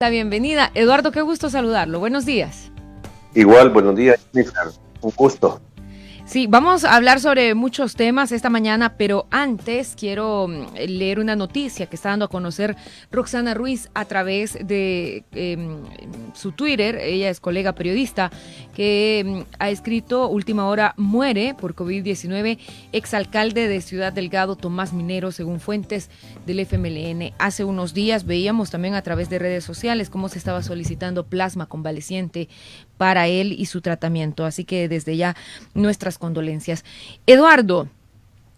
La bienvenida. Eduardo, qué gusto saludarlo. Buenos días. Igual, buenos días, Jennifer. Un gusto. Sí, vamos a hablar sobre muchos temas esta mañana, pero antes quiero leer una noticia que está dando a conocer Roxana Ruiz a través de su Twitter. Ella es colega periodista que ha escrito: última hora, muere por COVID-19 exalcalde de Ciudad Delgado, Tomás Minero, según fuentes del FMLN. Hace unos días veíamos también a través de redes sociales cómo se estaba solicitando plasma convaleciente para él y su tratamiento. Así que desde ya nuestras condolencias. Eduardo,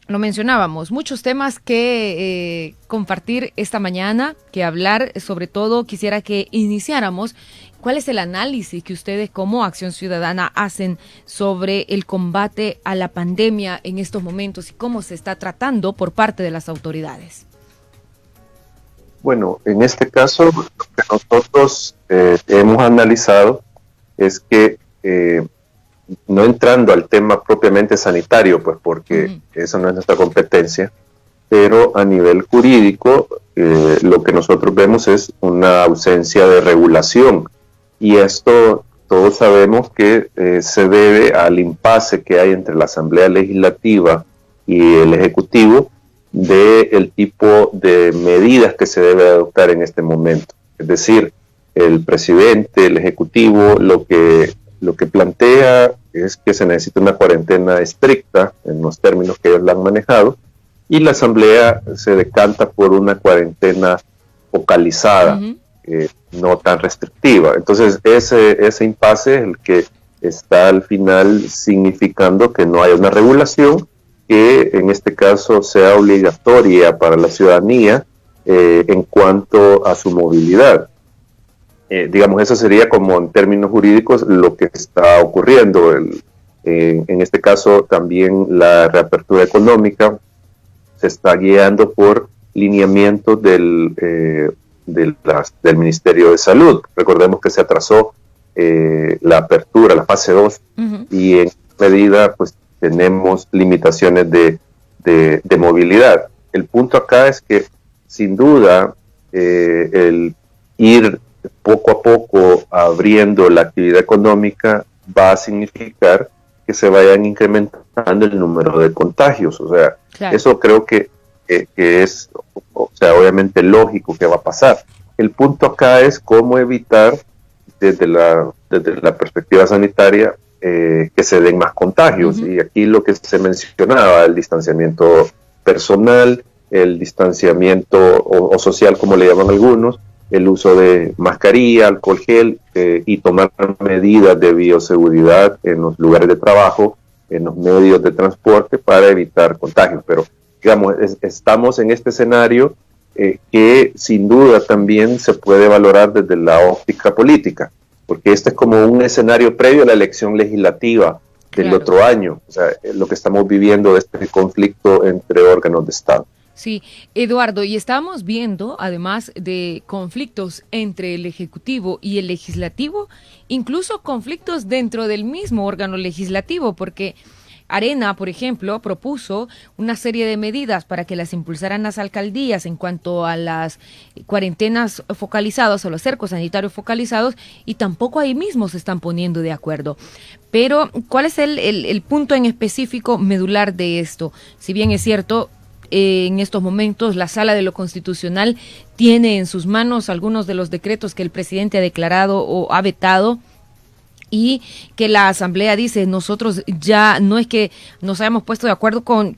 lo mencionábamos, muchos temas que compartir esta mañana, que hablar. Sobre todo quisiera que iniciáramos. ¿Cuál es el análisis que ustedes como Acción Ciudadana hacen sobre el combate a la pandemia en estos momentos y cómo se está tratando por parte de las autoridades? Bueno, en este caso, lo que nosotros hemos analizado es que, no entrando al tema propiamente sanitario, pues porque eso no es nuestra competencia, pero a nivel jurídico, lo que nosotros vemos es una ausencia de regulación. Y esto todos sabemos que se debe al impasse que hay entre la Asamblea Legislativa y el Ejecutivo del tipo de medidas que se debe adoptar en este momento. Es decir, el presidente, el Ejecutivo, lo que plantea es que se necesita una cuarentena estricta, en los términos que ellos la han manejado, y la Asamblea se decanta por una cuarentena focalizada, no tan restrictiva. Entonces, ese impasse es el que está al final significando que no haya una regulación que en este caso sea obligatoria para la ciudadanía en cuanto a su movilidad. Digamos, eso sería como en términos jurídicos lo que está ocurriendo. En este caso también la reapertura económica se está guiando por lineamientos del Ministerio de Salud. Recordemos que se atrasó la apertura, la fase 2, y en medida pues tenemos limitaciones de movilidad. El punto acá es que sin duda el ir poco a poco abriendo la actividad económica va a significar que se vayan incrementando el número de contagios. O sea, claro, eso creo que es, o sea, obviamente lógico que va a pasar. El punto acá es cómo evitar desde la perspectiva sanitaria que se den más contagios. Y aquí lo que se mencionaba, el distanciamiento personal, el distanciamiento o social, como le llaman algunos, el uso de mascarilla, alcohol gel, y tomar medidas de bioseguridad en los lugares de trabajo, en los medios de transporte para evitar contagios. Pero, digamos, estamos en este escenario que sin duda también se puede valorar desde la óptica política, porque este es como un escenario previo a la elección legislativa del otro año, o sea, lo que estamos viviendo de este conflicto entre órganos de Estado. Sí, Eduardo, y estábamos viendo, además de conflictos entre el Ejecutivo y el Legislativo, incluso conflictos dentro del mismo órgano legislativo, porque Arena, por ejemplo, propuso una serie de medidas para que las impulsaran las alcaldías en cuanto a las cuarentenas focalizadas o los cercos sanitarios focalizados, y tampoco ahí mismo se están poniendo de acuerdo. Pero, ¿cuál es el punto en específico medular de esto? Si bien es cierto, en estos momentos la Sala de lo Constitucional tiene en sus manos algunos de los decretos que el presidente ha declarado o ha vetado, y que la Asamblea dice: nosotros ya no es que nos hayamos puesto de acuerdo con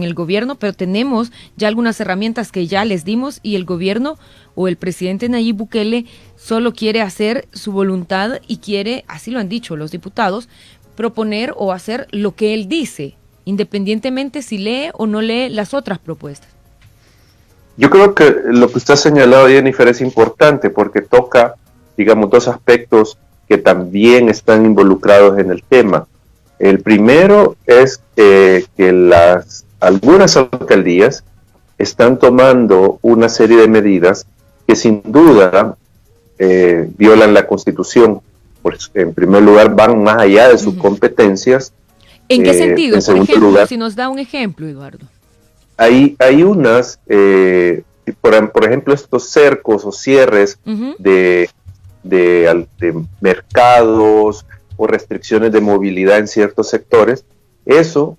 el gobierno, pero tenemos ya algunas herramientas que ya les dimos, y el gobierno o el presidente Nayib Bukele solo quiere hacer su voluntad y quiere, así lo han dicho los diputados, proponer o hacer lo que él dice, independientemente si lee o no lee las otras propuestas. Yo creo que lo que usted ha señalado, Jennifer, es importante porque toca, digamos, dos aspectos que también están involucrados en el tema. El primero es que algunas alcaldías están tomando una serie de medidas que sin duda violan la Constitución. Pues, en primer lugar, van más allá de sus competencias. ¿En qué sentido? Por ejemplo, si nos da un ejemplo, Eduardo. Hay unas por ejemplo, estos cercos o cierres de mercados o restricciones de movilidad en ciertos sectores, eso,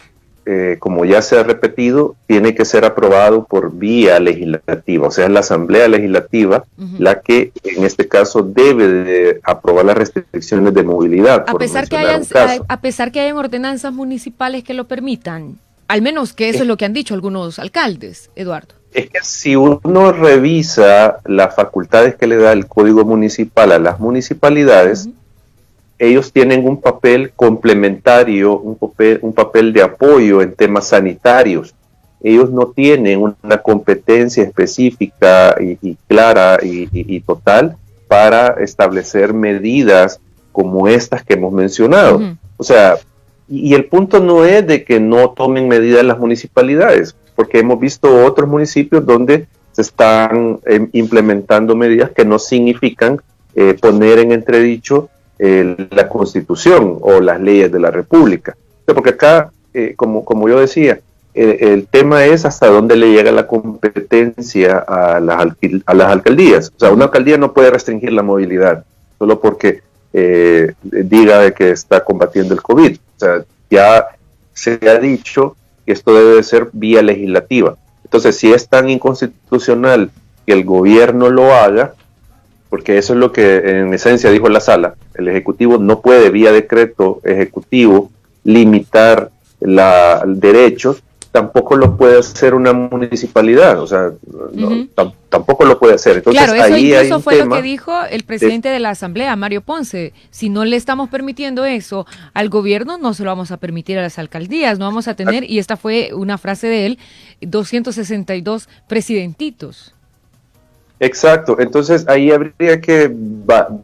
como ya se ha repetido, tiene que ser aprobado por vía legislativa, o sea, es la Asamblea Legislativa la que en este caso debe de aprobar las restricciones de movilidad. A pesar que hayan ordenanzas municipales que lo permitan, al menos que eso es lo que han dicho algunos alcaldes, Eduardo. Es que si uno revisa las facultades que le da el Código Municipal a las municipalidades, ellos tienen un papel complementario, un papel de apoyo en temas sanitarios. Ellos no tienen una competencia específica y clara y total para establecer medidas como estas que hemos mencionado. O sea, y el punto no es de que no tomen medidas las municipalidades, porque hemos visto otros municipios donde se están implementando medidas que no significan poner en entredicho la Constitución o las leyes de la República. Porque acá, como yo decía, el tema es hasta dónde le llega la competencia a las alcaldías. O sea, una alcaldía no puede restringir la movilidad solo porque diga de que está combatiendo el COVID. O sea, ya se ha dicho que esto debe de ser vía legislativa. Entonces, si es tan inconstitucional que el gobierno lo haga, porque eso es lo que en esencia dijo la sala, el Ejecutivo no puede vía decreto ejecutivo limitar derechos, tampoco lo puede hacer una municipalidad, o sea, tampoco lo puede hacer. Entonces, claro, eso ahí incluso fue lo que dijo el presidente de la Asamblea, Mario Ponce. Si no le estamos permitiendo eso al gobierno, no se lo vamos a permitir a las alcaldías, no vamos a tener, y esta fue una frase de él, 262 presidentitos. Exacto, entonces ahí habría que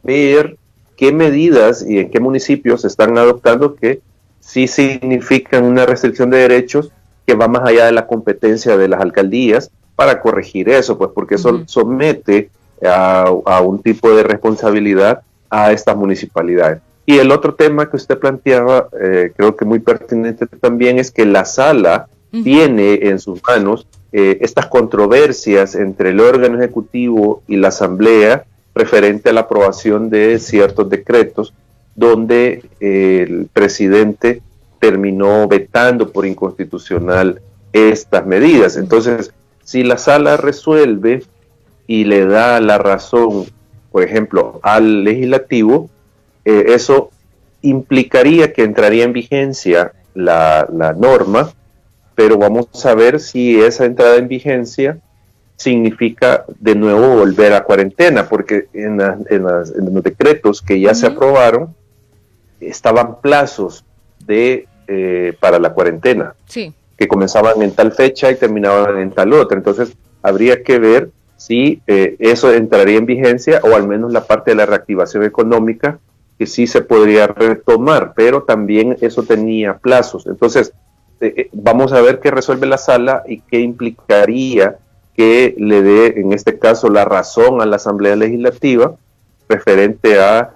ver qué medidas y en qué municipios se están adoptando que sí significan una restricción de derechos que va más allá de la competencia de las alcaldías para corregir eso, pues porque eso somete a un tipo de responsabilidad a estas municipalidades. Y el otro tema que usted planteaba, creo que muy pertinente también, es que la sala tiene en sus manos estas controversias entre el órgano ejecutivo y la asamblea referente a la aprobación de ciertos decretos donde el presidente terminó vetando por inconstitucional estas medidas. Entonces, si la sala resuelve y le da la razón, por ejemplo, al legislativo, eso implicaría que entraría en vigencia la norma, pero vamos a ver si esa entrada en vigencia significa de nuevo volver a cuarentena, porque en los decretos que ya se aprobaron estaban plazos para la cuarentena, que comenzaban en tal fecha y terminaban en tal otra. Entonces habría que ver si eso entraría en vigencia, o al menos la parte de la reactivación económica, que sí se podría retomar, pero también eso tenía plazos. Entonces vamos a ver qué resuelve la sala y qué implicaría que le dé, en este caso, la razón a la Asamblea Legislativa referente a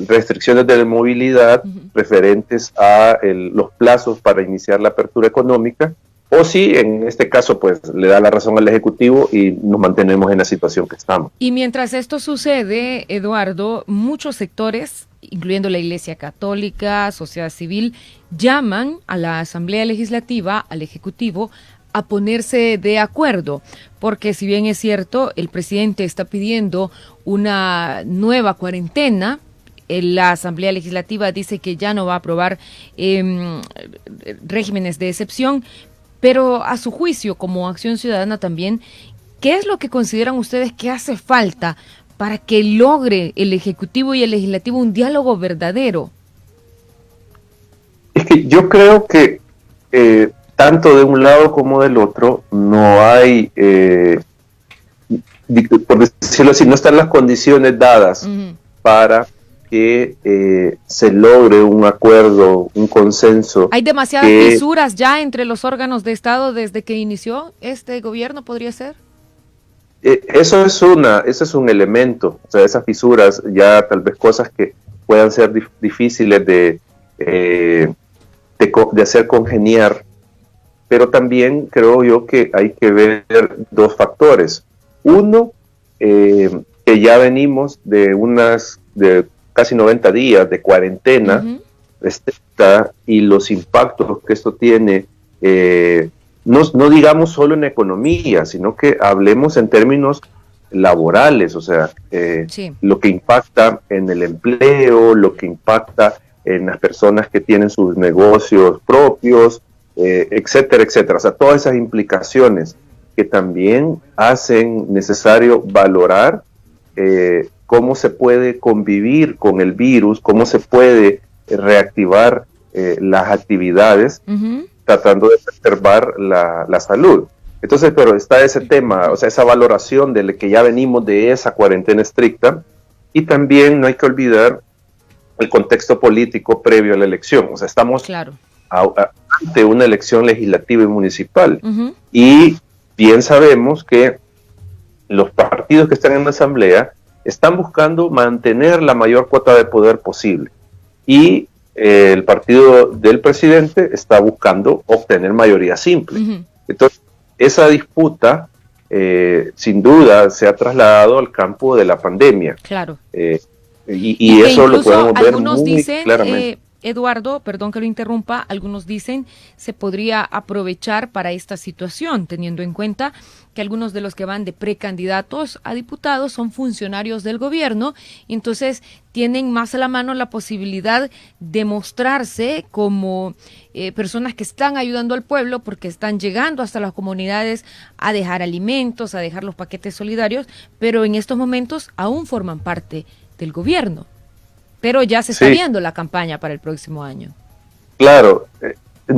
restricciones de movilidad, referentes a los plazos para iniciar la apertura económica, o si en este caso pues le da la razón al Ejecutivo y nos mantenemos en la situación que estamos. Y mientras esto sucede, Eduardo, muchos sectores, incluyendo la Iglesia Católica, sociedad civil, llaman a la Asamblea Legislativa, al Ejecutivo, a ponerse de acuerdo, porque si bien es cierto, el presidente está pidiendo una nueva cuarentena, la Asamblea Legislativa dice que ya no va a aprobar regímenes de excepción, pero a su juicio, como Acción Ciudadana también, ¿qué es lo que consideran ustedes que hace falta para que logre el Ejecutivo y el Legislativo un diálogo verdadero? Es que yo creo que tanto de un lado como del otro no hay, por decirlo así, no están las condiciones dadas para que se logre un acuerdo, un consenso. ¿Hay demasiadas fisuras ya entre los órganos de Estado desde que inició este gobierno, podría ser? Eso es un elemento, o sea, esas fisuras, ya tal vez cosas que puedan ser difíciles de hacer congeniar, pero también creo yo que hay que ver dos factores. Uno, que ya venimos de casi 90 días de cuarentena estricta, y los impactos que esto tiene, no digamos solo en economía, sino que hablemos en términos laborales, o sea, lo que impacta en el empleo, lo que impacta en las personas que tienen sus negocios propios, etcétera, etcétera. O sea, todas esas implicaciones que también hacen necesario valorar cómo se puede convivir con el virus, cómo se puede reactivar las actividades, tratando de preservar la salud. Entonces, pero está ese tema, o sea, esa valoración de que ya venimos de esa cuarentena estricta, y también no hay que olvidar el contexto político previo a la elección. O sea, estamos ante una elección legislativa y municipal, y bien sabemos que los partidos que están en la asamblea están buscando mantener la mayor cuota de poder posible, y el partido del presidente está buscando obtener mayoría simple. Entonces, esa disputa sin duda se ha trasladado al campo de la pandemia. Y eso lo podemos ver muy claramente. Eduardo, perdón que lo interrumpa, algunos dicen se podría aprovechar para esta situación, teniendo en cuenta que algunos de los que van de precandidatos a diputados son funcionarios del gobierno, y entonces tienen más a la mano la posibilidad de mostrarse como personas que están ayudando al pueblo, porque están llegando hasta las comunidades a dejar alimentos, a dejar los paquetes solidarios, pero en estos momentos aún forman parte del gobierno. Pero ya se está viendo la campaña para el próximo año. Claro,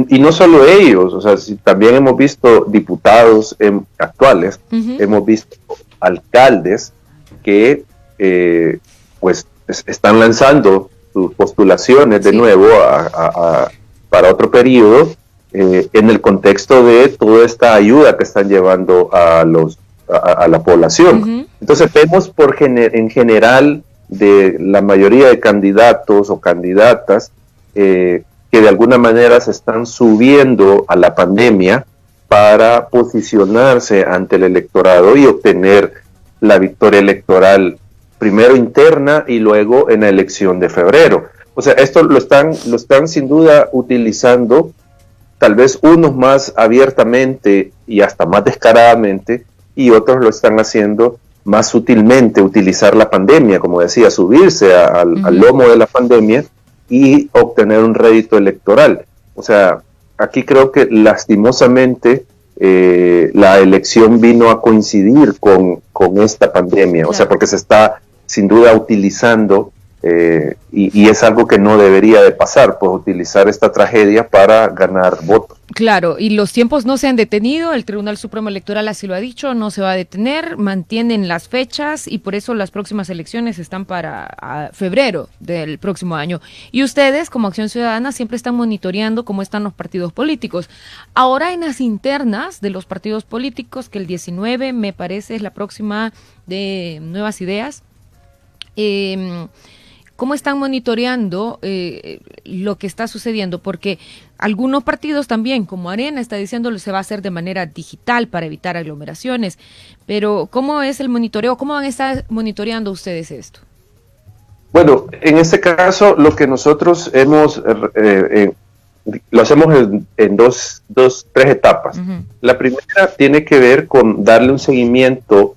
y no solo ellos, o sea, también hemos visto diputados actuales, hemos visto alcaldes que pues están lanzando sus postulaciones de nuevo para otro periodo, en el contexto de toda esta ayuda que están llevando a la población. Entonces vemos en general de la mayoría de candidatos o candidatas que de alguna manera se están subiendo a la pandemia para posicionarse ante el electorado y obtener la victoria electoral, primero interna y luego en la elección de febrero. O sea, esto lo están sin duda utilizando, tal vez unos más abiertamente y hasta más descaradamente, y otros lo están haciendo más sutilmente, utilizar la pandemia, como decía, subirse al lomo de la pandemia y obtener un rédito electoral. O sea, aquí creo que lastimosamente la elección vino a coincidir con esta pandemia, o sea, porque se está sin duda utilizando, y es algo que no debería de pasar, pues utilizar esta tragedia para ganar votos. Claro, y los tiempos no se han detenido, el Tribunal Supremo Electoral así lo ha dicho, no se va a detener, mantienen las fechas, y por eso las próximas elecciones están para febrero del próximo año. Y ustedes, como Acción Ciudadana, siempre están monitoreando cómo están los partidos políticos. Ahora en las internas de los partidos políticos, que el 19 me parece es la próxima de Nuevas Ideas, ¿cómo están monitoreando lo que está sucediendo? Porque algunos partidos también, como Arena, está diciendo que se va a hacer de manera digital para evitar aglomeraciones. Pero, ¿cómo es el monitoreo? ¿Cómo van a estar monitoreando ustedes esto? Bueno, en este caso, lo que nosotros lo hacemos en tres etapas. La primera tiene que ver con darle un seguimiento,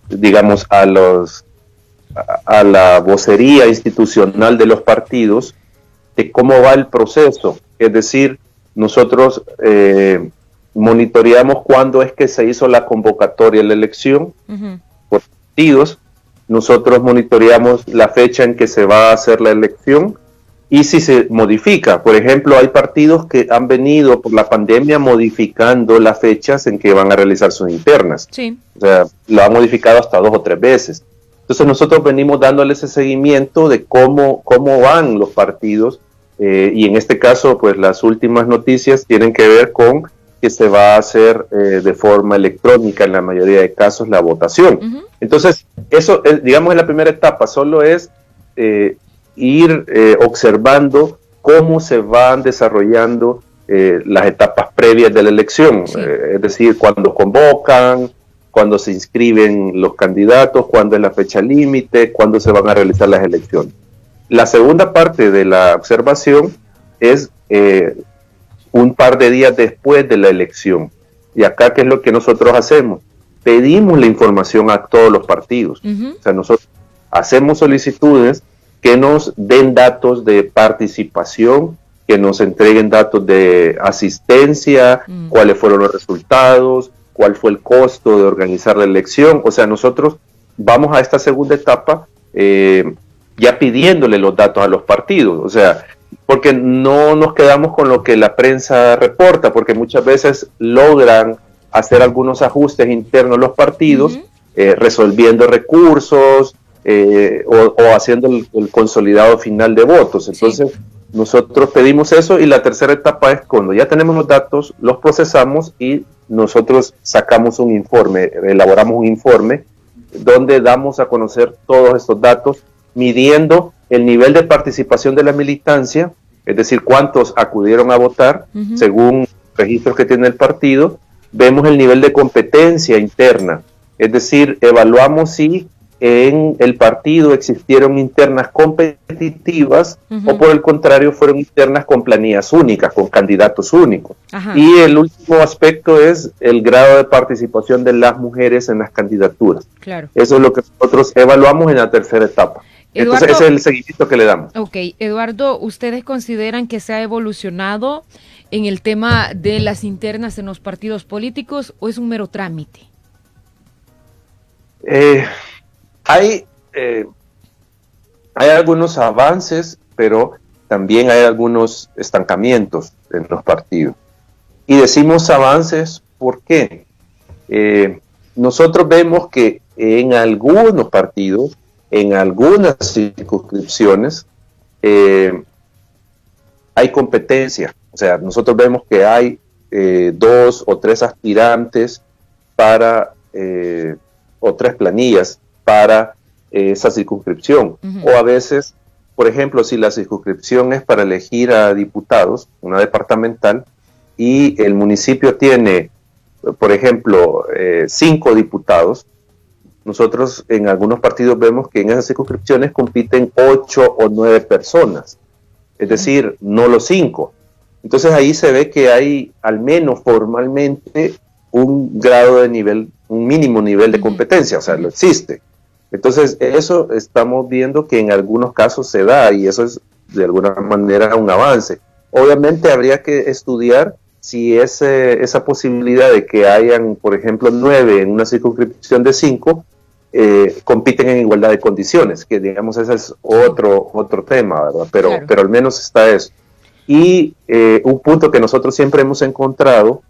digamos, a la vocería institucional de los partidos, de cómo va el proceso. Es decir, nosotros monitoreamos cuándo es que se hizo la convocatoria a la elección por partidos, nosotros monitoreamos la fecha en que se va a hacer la elección y si se modifica. Por ejemplo, hay partidos que han venido por la pandemia modificando las fechas en que van a realizar sus internas. O sea, lo han modificado hasta 2 o 3 veces. Entonces nosotros venimos dándole ese seguimiento de cómo van los partidos, y en este caso pues las últimas noticias tienen que ver con que se va a hacer de forma electrónica en la mayoría de casos la votación. Entonces eso digamos en la primera etapa solo es ir observando cómo se van desarrollando las etapas previas de la elección, es decir, cuando convocan, cuándo se inscriben los candidatos, cuándo es la fecha límite, cuándo se van a realizar las elecciones. La segunda parte de la observación es un par de días después de la elección. Y acá, ¿qué es lo que nosotros hacemos? Pedimos la información a todos los partidos. O sea, nosotros hacemos solicitudes que nos den datos de participación, que nos entreguen datos de asistencia, cuáles fueron los resultados, cuál fue el costo de organizar la elección. O sea, nosotros vamos a esta segunda etapa ya pidiéndole los datos a los partidos. O sea, porque no nos quedamos con lo que la prensa reporta, porque muchas veces logran hacer algunos ajustes internos los partidos, resolviendo recursos o haciendo el consolidado final de votos. Entonces, nosotros pedimos eso, y la tercera etapa es cuando ya tenemos los datos, los procesamos y nosotros sacamos un informe, elaboramos un informe donde damos a conocer todos estos datos, midiendo el nivel de participación de la militancia, es decir, cuántos acudieron a votar según registros que tiene el partido. Vemos el nivel de competencia interna, es decir, evaluamos si en el partido existieron internas competitivas o por el contrario fueron internas con planillas únicas, con candidatos únicos. Y el último aspecto es el grado de participación de las mujeres en las candidaturas. Claro. Eso es lo que nosotros evaluamos en la tercera etapa. Eduardo, entonces ese es el seguimiento que le damos. Ok, Eduardo, ¿ustedes consideran que se ha evolucionado en el tema de las internas en los partidos políticos o es un mero trámite? Hay algunos avances, pero también hay algunos estancamientos en los partidos. Y decimos avances, ¿por qué? Nosotros vemos que en algunos partidos, en algunas circunscripciones, hay competencia. O sea, nosotros vemos que hay 2 o 3 aspirantes para, o 3 planillas para esa circunscripción. O a veces, por ejemplo, si la circunscripción es para elegir a diputados, una departamental, y el municipio tiene, por ejemplo, 5 diputados, nosotros en algunos partidos vemos que en esas circunscripciones compiten 8 o 9 personas, es decir, no los 5. Entonces ahí se ve que hay al menos formalmente un grado de nivel, un mínimo nivel de competencia, o sea, lo existe. Entonces eso estamos viendo que en algunos casos se da, y eso es de alguna manera un avance. Obviamente habría que estudiar si esa posibilidad de que hayan, por ejemplo, 9 en una circunscripción de 5, compiten en igualdad de condiciones, que digamos ese es otro tema, ¿verdad? Pero al menos está eso. Y un punto que nosotros siempre hemos encontrado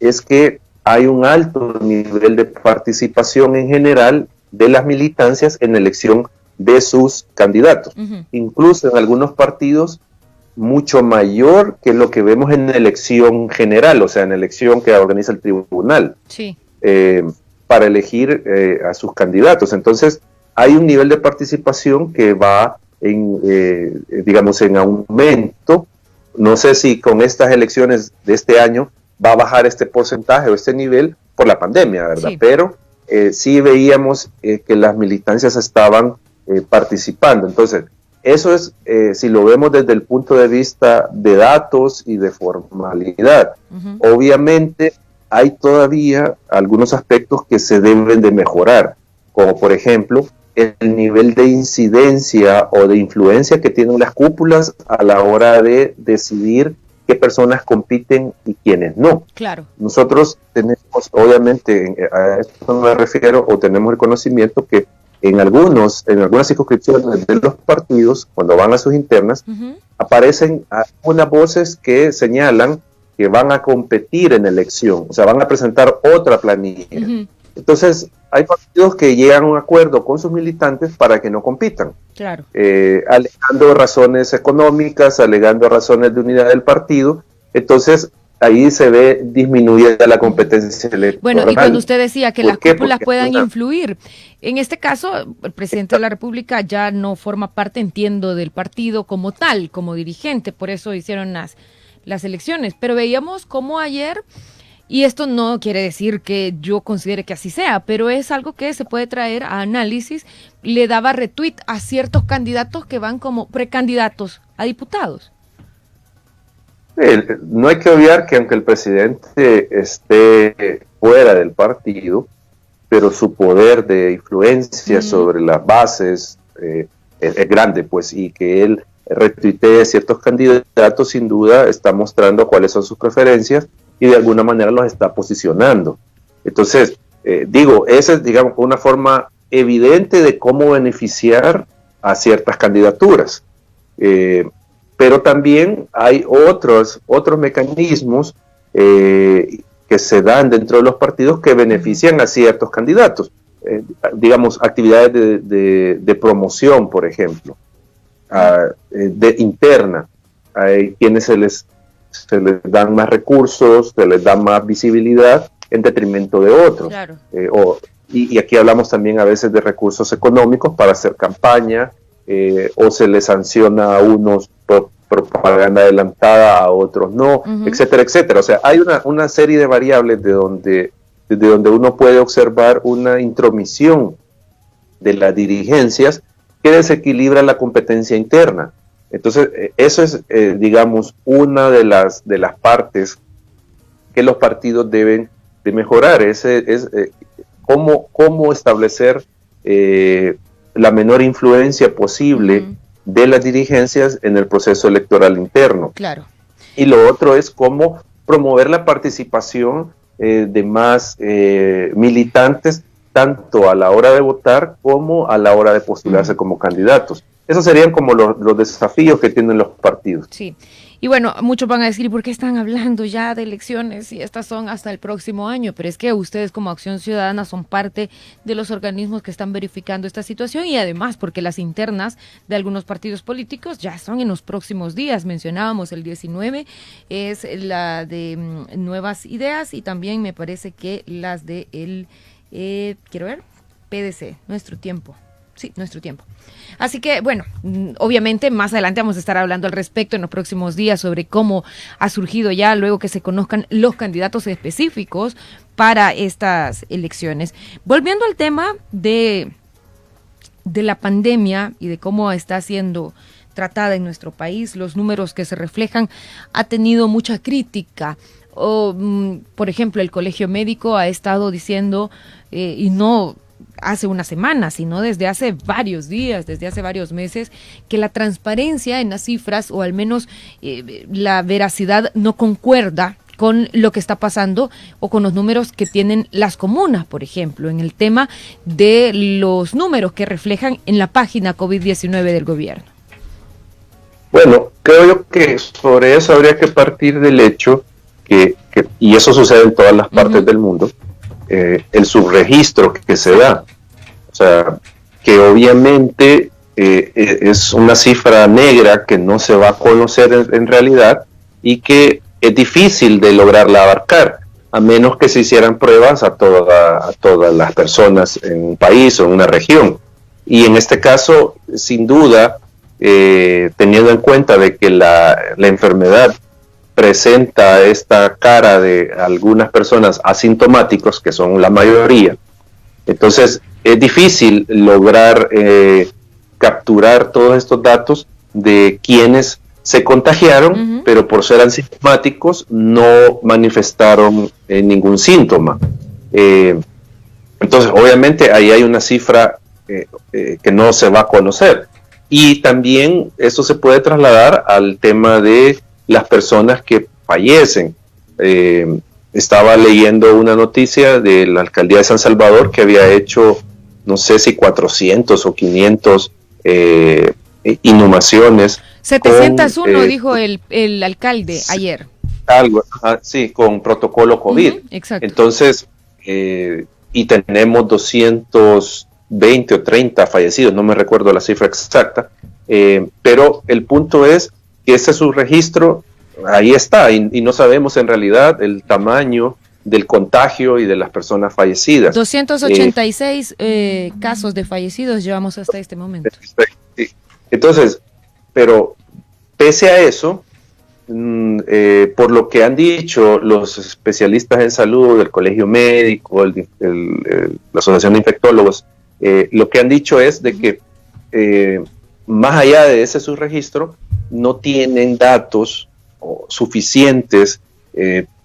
es que hay un alto nivel de participación en general de las militancias en la elección de sus candidatos. Incluso en algunos partidos mucho mayor que lo que vemos en la elección general, o sea, en la elección que organiza el tribunal. Para elegir a sus candidatos. Entonces, hay un nivel de participación que va digamos, en aumento. No sé si con estas elecciones de este año va a bajar este porcentaje o este nivel por la pandemia, ¿verdad? Pero sí veíamos que las militancias estaban participando. Entonces, eso es, si lo vemos desde el punto de vista de datos y de formalidad. Obviamente, hay todavía algunos aspectos que se deben de mejorar, como por ejemplo el nivel de incidencia o de influencia que tienen las cúpulas a la hora de decidir qué personas compiten y quiénes no. Claro. Nosotros tenemos, obviamente, a esto me refiero, o tenemos el conocimiento que en algunas circunscripciones de los partidos, cuando van a sus internas, aparecen algunas voces que señalan que van a competir en elección, o sea, van a presentar otra planilla. Entonces, hay partidos que llegan a un acuerdo con sus militantes para que no compitan. Claro. Alegando razones económicas, alegando razones de unidad del partido. Entonces, ahí se ve disminuida la competencia electoral. Bueno, y cuando usted decía que las cúpulas puedan influir, en este caso, el presidente de la República ya no forma parte, entiendo, del partido como tal, como dirigente, por eso hicieron las elecciones, pero veíamos cómo ayer Y esto no quiere decir que yo considere que así sea, pero es algo que se puede traer a análisis. Le daba retweet a ciertos candidatos que van como precandidatos a diputados. No hay que obviar que aunque el presidente esté fuera del partido, pero su poder de influencia sobre las bases es grande, pues, y que él retuitee ciertos candidatos, sin duda está mostrando cuáles son sus preferencias y de alguna manera los está posicionando. Entonces, esa es, digamos, una forma evidente de cómo beneficiar a ciertas candidaturas. Pero también hay otros mecanismos que se dan dentro de los partidos que benefician a ciertos candidatos. Digamos, actividades de promoción, por ejemplo, de interna. Hay quienes se les dan más recursos, se les da más visibilidad en detrimento de otros. Claro. Y aquí hablamos también a veces de recursos económicos para hacer campaña, o se les sanciona a unos por propaganda adelantada, a otros no, etcétera, etcétera. O sea, hay una serie de variables desde donde uno puede observar una intromisión de las dirigencias que desequilibra la competencia interna. Entonces, eso es, digamos, una de las partes que los partidos deben de mejorar. Cómo establecer la menor influencia posible de las dirigencias en el proceso electoral interno. Claro. Y lo otro es cómo promover la participación de más militantes, tanto a la hora de votar como a la hora de postularse como candidatos. Esos serían como los desafíos que tienen los partidos. Sí. Y bueno, muchos van a decir, ¿por qué están hablando ya de elecciones y estas son hasta el próximo año? Pero es que ustedes como Acción Ciudadana son parte de los organismos que están verificando esta situación y además porque las internas de algunos partidos políticos ya son en los próximos días. Mencionábamos el 19, es la de Nuevas Ideas y también me parece que las de quiero ver, PDC, Nuestro Tiempo. Sí, Nuestro Tiempo. Así que, bueno, obviamente más adelante vamos a estar hablando al respecto en los próximos días sobre cómo ha surgido ya luego que se conozcan los candidatos específicos para estas elecciones. Volviendo al tema de la pandemia y de cómo está siendo tratada en nuestro país, los números que se reflejan ha tenido mucha crítica. Por ejemplo, el Colegio Médico ha estado diciendo, y no hace una semana, sino desde hace varios días, desde hace varios meses, que la transparencia en las cifras, o al menos la veracidad, no concuerda con lo que está pasando o con los números que tienen las comunas, por ejemplo, en el tema de los números que reflejan en la página COVID-19 del gobierno. Bueno, creo yo que sobre eso habría que partir del hecho y eso sucede en todas las partes del mundo, el subregistro que se da. O sea, que obviamente es una cifra negra que no se va a conocer en realidad y que es difícil de lograrla abarcar, a menos que se hicieran pruebas a todas las personas en un país o en una región. Y en este caso, sin duda, teniendo en cuenta de que la enfermedad presenta esta cara de algunas personas asintomáticos, que son la mayoría, entonces es difícil lograr capturar todos estos datos de quienes se contagiaron, pero por ser asintomáticos no manifestaron ningún síntoma. Entonces, obviamente, ahí hay una cifra que no se va a conocer. Y también esto se puede trasladar al tema de las personas que fallecen. Estaba leyendo una noticia de la alcaldía de San Salvador que había hecho, no sé si 400 o 500 inhumaciones. 701 dijo el alcalde ayer. Algo, sí, con protocolo COVID. Exacto. Entonces, y tenemos 220 o 30 fallecidos, no me recuerdo la cifra exacta, pero el punto es que ese subregistro ahí está y no sabemos en realidad el tamaño del contagio y de las personas fallecidas. 286 casos de fallecidos llevamos hasta este momento. Entonces, pero pese a eso, por lo que han dicho los especialistas en salud, el Colegio Médico, la Asociación de Infectólogos, lo que han dicho es de que más allá de ese subregistro, no tienen datos suficientes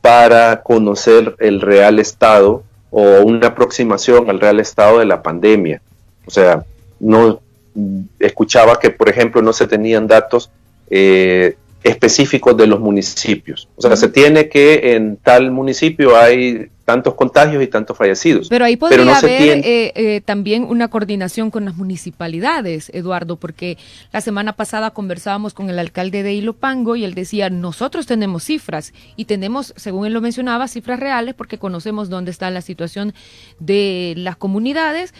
para conocer el real estado o una aproximación al real estado de la pandemia. O sea, no escuchaba que, por ejemplo, no se tenían datos específicos de los municipios. O sea, se tiene que en tal municipio hay tantos contagios y tantos fallecidos. Pero ahí podría haber también una coordinación con las municipalidades, Eduardo, porque la semana pasada conversábamos con el alcalde de Ilopango y él decía, nosotros tenemos cifras y tenemos, según él lo mencionaba, cifras reales porque conocemos dónde está la situación de las comunidades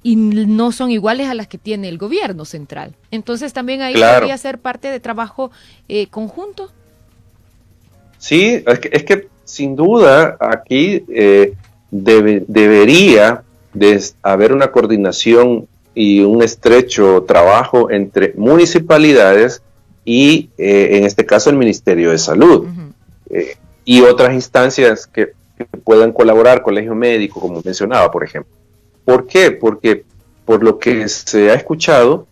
y no son iguales a las que tiene el gobierno central. Entonces también ahí podría ser parte de trabajo conjunto. Sí, es que sin duda aquí debería haber una coordinación y un estrecho trabajo entre municipalidades y en este caso el Ministerio de Salud y otras instancias que puedan colaborar, Colegio Médico, como mencionaba, por ejemplo. ¿Por qué? Porque por lo que se ha escuchado,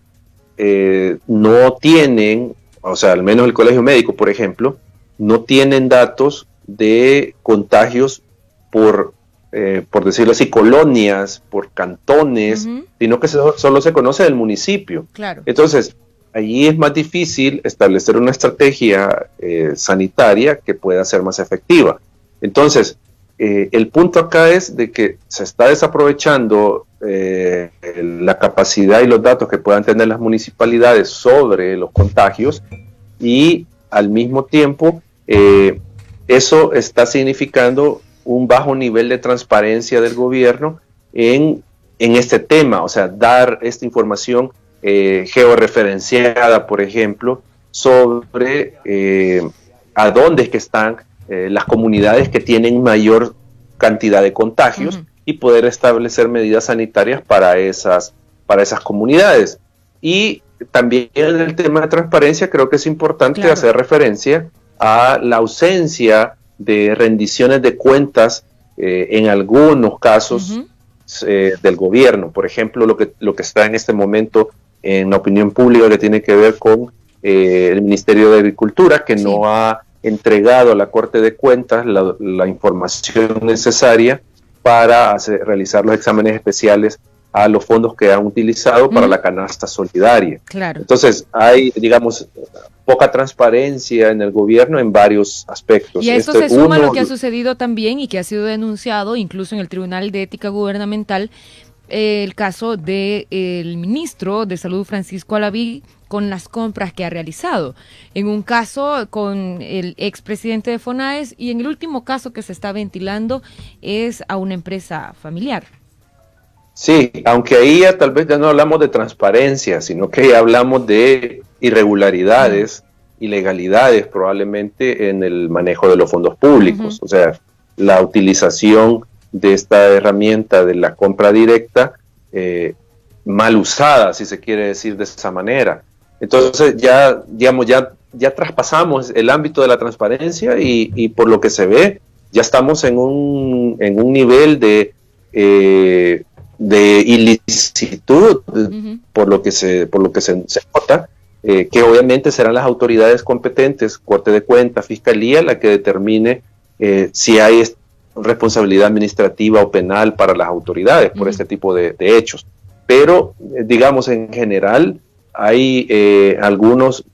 no tienen, o sea, al menos el Colegio Médico, por ejemplo, no tienen datos de contagios por decirlo así, colonias, por cantones, sino que solo se conoce del municipio. Claro. Entonces, allí es más difícil establecer una estrategia sanitaria que pueda ser más efectiva. Entonces, el punto acá es de que se está desaprovechando la capacidad y los datos que puedan tener las municipalidades sobre los contagios y al mismo tiempo eso está significando un bajo nivel de transparencia del gobierno en este tema, o sea, dar esta información georreferenciada, por ejemplo, sobre a dónde es que están las comunidades que tienen mayor cantidad de contagios y poder establecer medidas sanitarias para esas comunidades. Y también en el tema de transparencia creo que es importante hacer referencia a la ausencia de rendiciones de cuentas en algunos casos del gobierno. Por ejemplo, lo que está en este momento en la opinión pública que tiene que ver con el Ministerio de Agricultura, que no ha entregado a la Corte de Cuentas la información necesaria para realizar los exámenes especiales a los fondos que han utilizado para la canasta solidaria. Claro. Entonces, hay, digamos, poca transparencia en el gobierno en varios aspectos. Y a esto se suma lo que ha sucedido también y que ha sido denunciado incluso en el Tribunal de Ética Gubernamental, el caso del ministro de Salud, Francisco Alaví, con las compras que ha realizado. En un caso con el expresidente de FONAES y en el último caso que se está ventilando es a una empresa familiar. Sí, aunque ahí tal vez ya no hablamos de transparencia, sino que ya hablamos de irregularidades, ilegalidades probablemente en el manejo de los fondos públicos. O sea, la utilización de esta herramienta de la compra directa mal usada, si se quiere decir de esa manera. Entonces ya, digamos, ya traspasamos el ámbito de la transparencia y por lo que se ve, ya estamos en un nivel de ilicitud, por lo que se nota, que obviamente serán las autoridades competentes, Corte de Cuentas, Fiscalía, la que determine si hay responsabilidad administrativa o penal para las autoridades por este tipo de hechos. Pero, digamos, en general, hay algunos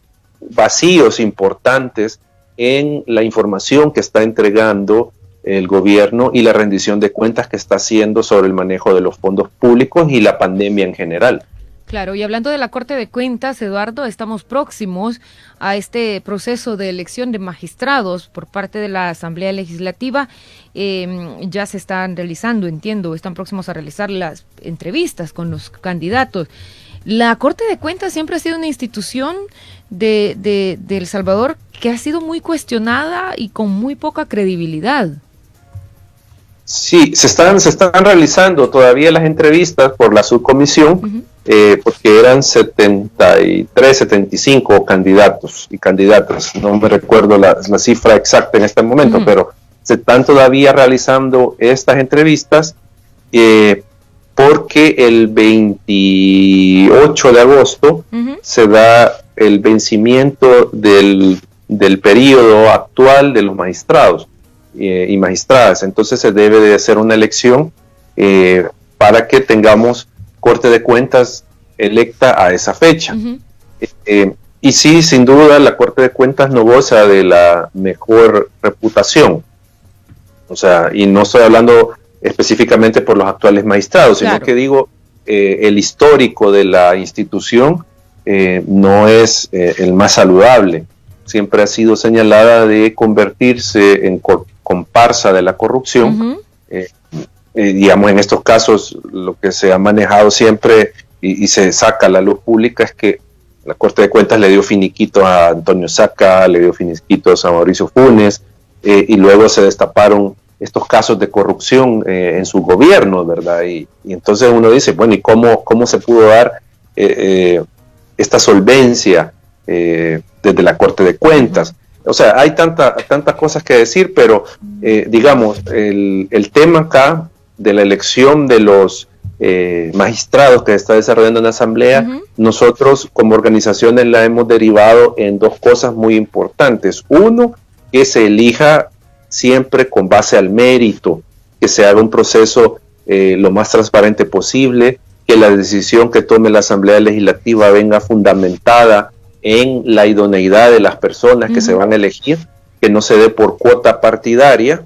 vacíos importantes en la información que está entregando el gobierno y la rendición de cuentas que está haciendo sobre el manejo de los fondos públicos y la pandemia en general. Claro, y hablando de la Corte de Cuentas, Eduardo, estamos próximos a este proceso de elección de magistrados por parte de la Asamblea Legislativa. Ya se están realizando, están próximos a realizar las entrevistas con los candidatos. La Corte de Cuentas siempre ha sido una institución de El Salvador que ha sido muy cuestionada y con muy poca credibilidad. Sí, se están realizando todavía las entrevistas por la subcomisión, porque eran 73, 75 candidatos y candidatas. No me recuerdo la cifra exacta en este momento, pero se están todavía realizando estas entrevistas porque el 28 de agosto se da el vencimiento del periodo actual de los magistrados y magistradas. Entonces se debe de hacer una elección para que tengamos Corte de Cuentas electa a esa fecha. Y sí, sin duda, la Corte de Cuentas no goza de la mejor reputación. O sea, y no estoy hablando específicamente por los actuales magistrados, sino que digo, el histórico de la institución no es el más saludable. Siempre ha sido señalada de convertirse en comparsa de la corrupción. Digamos, en estos casos, lo que se ha manejado siempre y se saca a la luz pública es que la Corte de Cuentas le dio finiquitos a Antonio Saca, le dio finiquitos a Mauricio Funes, y luego se destaparon estos casos de corrupción en su gobierno, ¿verdad? Y entonces uno dice, bueno, ¿y cómo se pudo dar esta solvencia desde la Corte de Cuentas? O sea, hay tantas cosas que decir, pero digamos, el tema acá de la elección de los magistrados que se está desarrollando en la Asamblea, nosotros como organizaciones la hemos derivado en dos cosas muy importantes. Uno, que se elija siempre con base al mérito, que se haga un proceso lo más transparente posible, que la decisión que tome la Asamblea Legislativa venga fundamentada en la idoneidad de las personas que se van a elegir, que no se dé por cuota partidaria,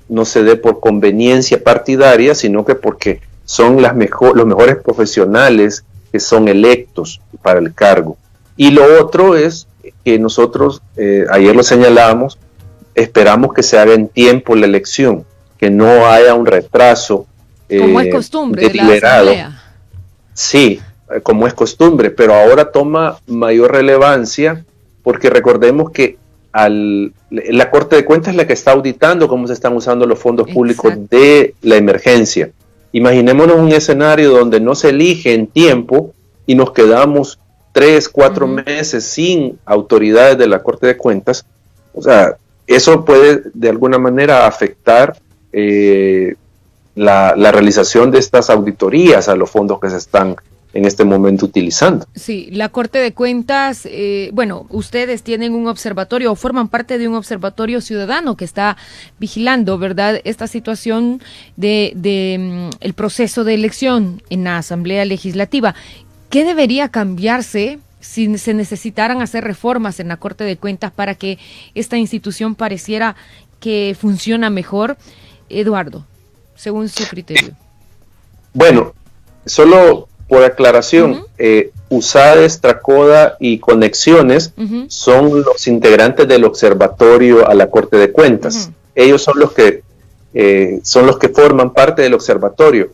no se dé por conveniencia partidaria, sino que porque son los mejores profesionales que son electos para el cargo. Y lo otro es que nosotros, ayer lo señalábamos, esperamos que se haga en tiempo la elección, que no haya un retraso como es costumbre de la Asamblea. Sí, como es costumbre, pero ahora toma mayor relevancia porque recordemos que la Corte de Cuentas es la que está auditando cómo se están usando los fondos públicos de la emergencia. Imaginémonos un escenario donde no se elige en tiempo y nos quedamos 3, 4 meses sin autoridades de la Corte de Cuentas. O sea, eso puede de alguna manera afectar la realización de estas auditorías a los fondos que se están en este momento utilizando. Sí, la Corte de Cuentas, bueno, ustedes tienen un observatorio o forman parte de un observatorio ciudadano que está vigilando, ¿verdad?, esta situación de el proceso de elección en la Asamblea Legislativa. ¿Qué debería cambiarse si se necesitaran hacer reformas en la Corte de Cuentas para que esta institución pareciera que funciona mejor? Eduardo, según su criterio. Bueno, solo por aclaración, USADES, Tracoda y Conexiones son los integrantes del observatorio a la Corte de Cuentas. Ellos son los que forman parte del observatorio.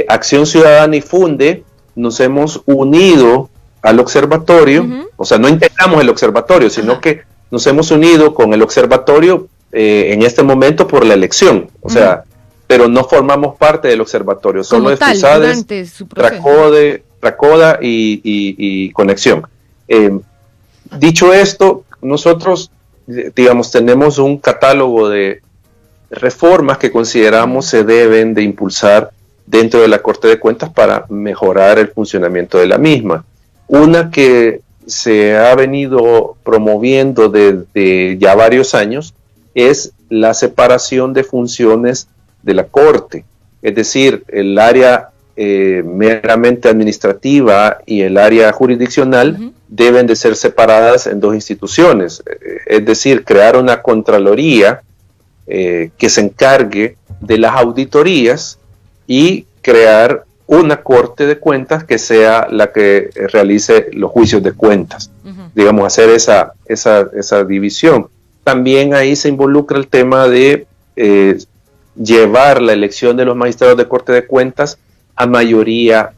Acción Ciudadana y Funde nos hemos unido al observatorio, o sea, no integramos el observatorio, sino que nos hemos unido con el observatorio en este momento por la elección, o sea, pero no formamos parte del observatorio, solo es USADES, Tracoda y Conexión. Dicho esto, nosotros, digamos, tenemos un catálogo de reformas que consideramos se deben de impulsar dentro de la Corte de Cuentas para mejorar el funcionamiento de la misma. Una que se ha venido promoviendo desde ya varios años es la separación de funciones de la Corte, es decir, el área meramente administrativa y el área jurisdiccional deben de ser separadas en dos instituciones, es decir, crear una Contraloría que se encargue de las auditorías y crear una Corte de Cuentas que sea la que realice los juicios de cuentas, digamos, hacer esa división. También ahí se involucra el tema de llevar la elección de los magistrados de Corte de Cuentas a mayoría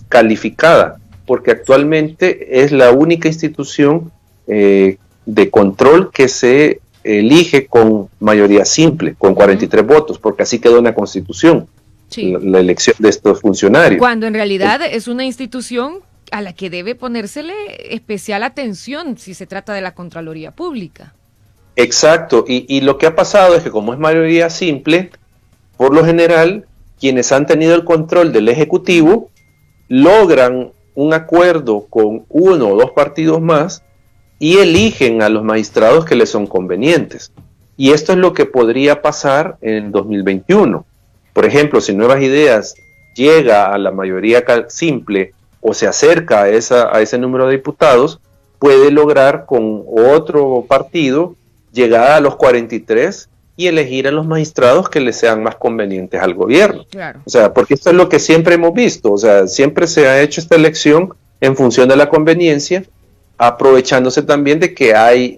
calificada, porque actualmente es la única institución de control que se elige con mayoría simple, con 43 votos, porque así quedó en la Constitución, sí, la elección de estos funcionarios. Cuando en realidad es una institución a la que debe ponérsele especial atención si se trata de la Contraloría Pública. Exacto, y lo que ha pasado es que como es mayoría simple, por lo general, quienes han tenido el control del Ejecutivo logran un acuerdo con uno o dos partidos más y eligen a los magistrados que les son convenientes. Y esto es lo que podría pasar en 2021. Por ejemplo, si Nuevas Ideas llega a la mayoría simple o se acerca a ese número de diputados, puede lograr con otro partido llegar a los 43 y elegir a los magistrados que les sean más convenientes al gobierno. Claro. O sea, porque esto es lo que siempre hemos visto, o sea, siempre se ha hecho esta elección en función de la conveniencia, aprovechándose también de que hay,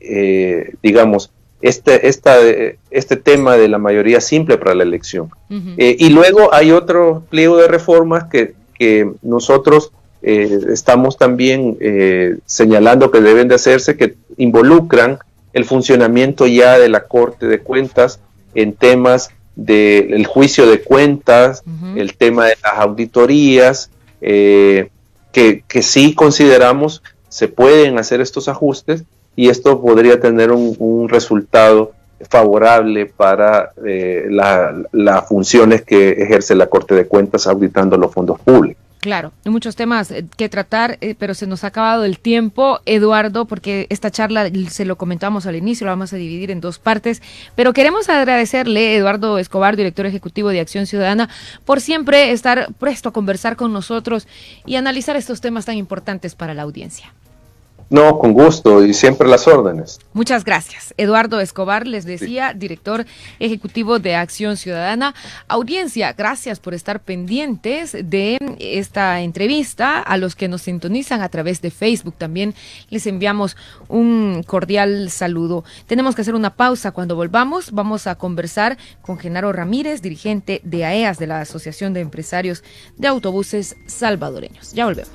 digamos, este tema de la mayoría simple para la elección. Y luego hay otro pliego de reformas que nosotros estamos también señalando que deben de hacerse, que involucran el funcionamiento ya de la Corte de Cuentas en temas del juicio de cuentas, el tema de las auditorías, que sí consideramos se pueden hacer estos ajustes y esto podría tener un resultado favorable para las funciones que ejerce la Corte de Cuentas auditando los fondos públicos. Claro, hay muchos temas que tratar, pero se nos ha acabado el tiempo, Eduardo, porque esta charla, se lo comentamos al inicio, la vamos a dividir en dos partes, pero queremos agradecerle, Eduardo Escobar, director ejecutivo de Acción Ciudadana, por siempre estar presto a conversar con nosotros y analizar estos temas tan importantes para la audiencia. No, con gusto y siempre las órdenes. Muchas gracias. Eduardo Escobar, les decía, director ejecutivo de Acción Ciudadana. Audiencia, gracias por estar pendientes de esta entrevista. A los que nos sintonizan a través de Facebook también les enviamos un cordial saludo. Tenemos que hacer una pausa. Cuando volvamos, vamos a conversar con Genaro Ramírez, dirigente de AEAS, de la Asociación de Empresarios de Autobuses Salvadoreños. Ya volvemos.